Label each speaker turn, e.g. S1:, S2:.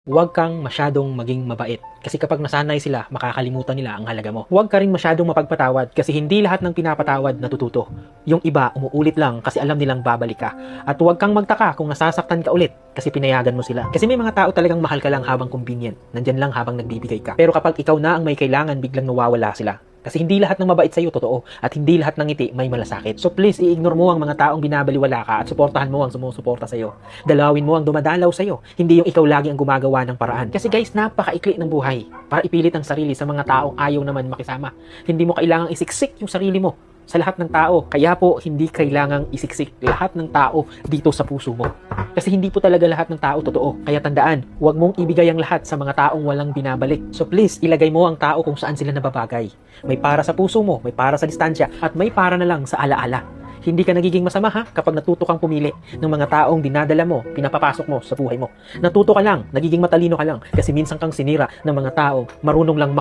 S1: Huwag kang masyadong maging mabait. Kasi kapag nasanay sila, makakalimutan nila ang halaga mo. Huwag ka rin masyadong mapagpatawad kasi hindi lahat ng pinapatawad natututo. Yung iba, umuulit lang kasi alam nilang babalik ka. At huwag kang magtaka kung nasasaktan ka ulit kasi pinayagan mo sila. Kasi may mga tao talagang mahal ka lang habang convenient. Nandyan lang habang nagbibigay ka. Pero kapag ikaw na ang may kailangan, biglang nawawala sila. Kasi hindi lahat ng mabait sa'yo totoo at hindi lahat ng ngiti may malasakit. So please, i-ignore mo ang mga taong binabaliwala ka at suportahan mo ang sumusuporta sa'yo. Dalawin mo ang dumadalaw sa'yo, hindi yung ikaw lagi ang gumagawa ng paraan. Kasi guys, napakaikli ng buhay para ipilit ang sarili sa mga taong ayaw naman makisama. Hindi mo kailangang isiksik yung sarili mo sa lahat ng tao. Kaya po, hindi kailangang isiksik lahat ng tao dito sa puso mo. Kasi hindi po talaga lahat ng tao totoo. Kaya tandaan, huwag mong ibigay ang lahat sa mga taong walang binabalik. So please, ilagay mo ang tao kung saan sila nababagay. May para sa puso mo, may para sa distansya, at may para na lang sa alaala. Hindi ka nagiging masama ha kapag natuto kang pumili ng mga taong dinadala mo, pinapapasok mo sa buhay mo. Natuto ka lang, nagiging matalino ka lang kasi minsan kang sinira ng mga taong marunong lang